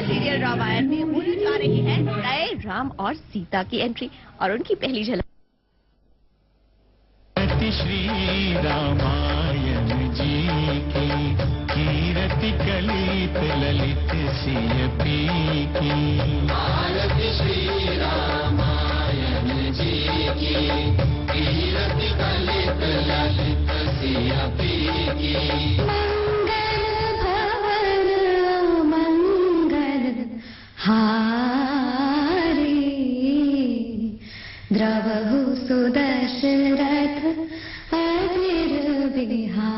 Serial Ramayan में होने जा रही है नए राम और सीता की एंट्री और उनकी पहली झलक। श्री रामायण जी की कीरति कलित ललित सियपी की। आरती श्री रामायण जी की कीरति कलित ललित सियपी की। द्रवहु सुदशरथ अजिर बिहारी।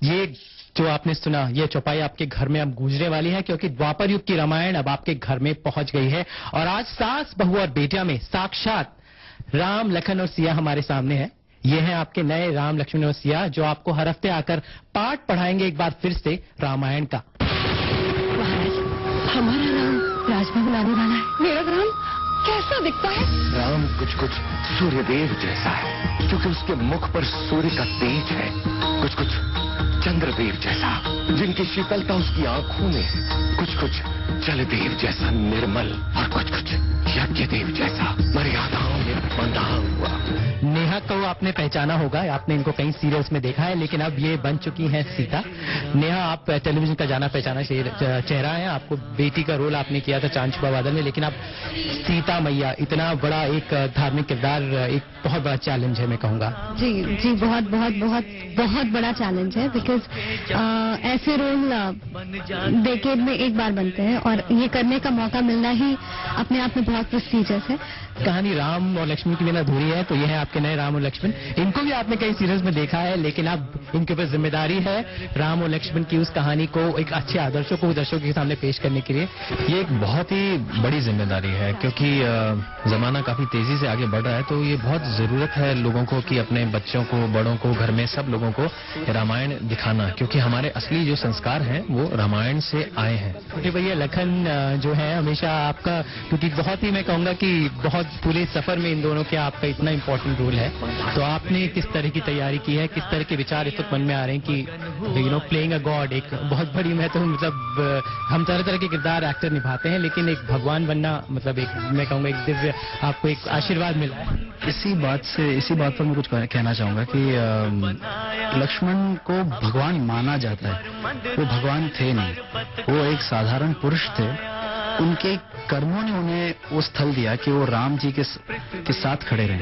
ये जो आपने सुना, ये चौपाई आपके घर में अब गूंजने वाली है, क्योंकि द्वापर युग की रामायण अब आपके घर में पहुंच गई है। और आज सास बहू और बेटिया में साक्षात राम लखन और सिया हमारे सामने है। ये हैं आपके नए राम लक्ष्मण और सिया, जो आपको हर हफ्ते आकर पाठ पढ़ाएंगे एक बार फिर से रामायण का। हमारा राम राजभवन आने वाला है। मेरा राम कैसा दिखता है? राम कुछ कुछ सूर्यदेव जैसा है, क्योंकि उसके मुख पर सूर्य का तेज है। कुछ कुछ चंद्रदेव जैसा, जिनकी शीतलता उसकी आंखों में है। कुछ कुछ जलदेव जैसा निर्मल, और कुछ कुछ यज्ञदेव जैसा मर्यादाओं में बंधा हुआ। नेहा को आपने पहचाना होगा, आपने इनको कई सीरियल्स में देखा है, लेकिन अब ये बन चुकी हैं सीता। नेहा, आप टेलीविजन का जाना पहचाना चेहरा है। आपको बेटी का रोल आपने किया था चांद छुपा बादल में, लेकिन अब सीता मैया, इतना बड़ा एक धार्मिक किरदार, एक बहुत बड़ा चैलेंज है मैं कहूँगा। जी जी, बहुत बहुत बहुत बहुत बड़ा चैलेंज है, बिकॉज ऐसे रोल डेकेड में एक बार बनते हैं और ये करने का मौका मिलना ही अपने आप में बहुत प्रेस्टीजियस है। कहानी राम और लक्ष्मण की बिना अधूरी है, तो ये है आपके नए राम और लक्ष्मण। इनको भी आपने कई सीरियल्स में देखा है, लेकिन अब इनके ऊपर जिम्मेदारी है राम और लक्ष्मण की उस कहानी को एक अच्छे आदर्शों को दर्शकों के सामने पेश करने के लिए। ये एक बहुत ही बड़ी जिम्मेदारी है, क्योंकि जमाना काफी तेजी से आगे बढ़ रहा है, तो ये बहुत जरूरत है लोगों को कि अपने बच्चों को, बड़ों को, घर में सब लोगों को रामायण दिखाना, क्योंकि हमारे असली जो संस्कार हैं वो रामायण से आए हैं। छोटे भैया लखन जो है हमेशा आपका, क्योंकि बहुत ही मैं कहूँगा कि बहुत पूरे सफर में इन दोनों के आपका इतना इंपॉर्टेंट रोल है, तो आपने किस तरह की तैयारी की है, किस तरह के विचार इस वक्त मन में आ रहे हैं कि प्लेइंग अ गॉड एक बहुत बड़ी, मैं तो मतलब हम तरह तरह के किरदार एक्टर निभाते हैं, लेकिन एक भगवान बनना मतलब एक मैं कहूँगा एक दिव्य आपको एक आशीर्वाद मिला है। इसी बात पर मैं कुछ कहना चाहूंगा कि लक्ष्मण को भगवान माना जाता है, वो भगवान थे नहीं, वो एक साधारण पुरुष थे। उनके कर्मों ने उन्हें वो स्थल दिया कि वो राम जी के साथ खड़े रहें।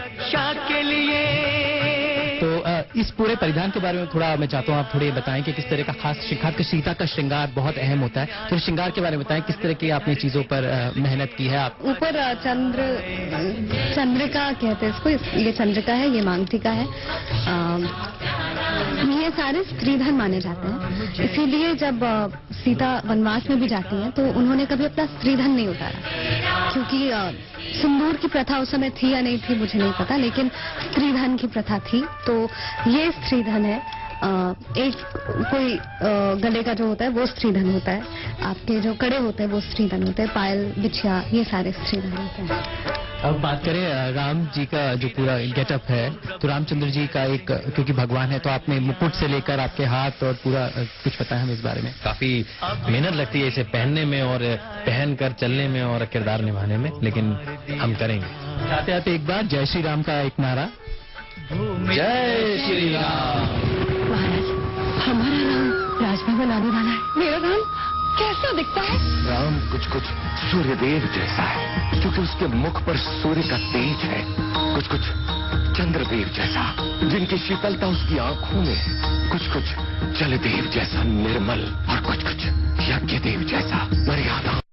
तो इस पूरे परिधान के बारे में थोड़ा मैं चाहता हूँ आप थोड़े बताएं कि किस तरह का खास सीता का श्रृंगार बहुत अहम होता है, तो श्रृंगार के बारे में बताएं किस तरह की आपने चीजों पर मेहनत की है। आप ऊपर चंद्रिका कहते हैं इसको, ये चंद्रिका है, ये मांगटिका है। ये सारे स्त्रीधन माने जाते हैं, इसीलिए जब सीता वनवास में भी जाती हैं तो उन्होंने कभी अपना स्त्रीधन नहीं उतारा, क्योंकि सिंदूर की प्रथा उस समय थी या नहीं थी मुझे नहीं पता, लेकिन स्त्रीधन की प्रथा थी। तो ये स्त्रीधन है। एक कोई गले का जो होता है वो स्त्रीधन होता है, आपके जो कड़े होते हैं वो स्त्रीधन होते हैं, पायल, बिछिया, ये सारे स्त्रीधन होते हैं। अब बात करें राम जी का जो पूरा गेटअप है, तो रामचंद्र जी का एक, क्योंकि भगवान है तो आपने मुकुट से लेकर आपके हाथ और पूरा कुछ पता है हमें इस बारे में। काफी मेहनत लगती है इसे पहनने में और पहनकर चलने में और किरदार निभाने में, लेकिन हम करेंगे। आते आते एक बार जय श्री राम का एक नारा। जय श्री राम। हमारा राम राजभवन आने वाला है। मेरा राम कैसा दिखता है? राम कुछ कुछ सूर्यदेव जैसा है, क्योंकि उसके मुख पर सूर्य का तेज है। कुछ कुछ चंद्रदेव जैसा, जिनकी शीतलता उसकी आंखों में है। कुछ कुछ जलदेव जैसा निर्मल, और कुछ कुछ यज्ञदेव जैसा मर्यादा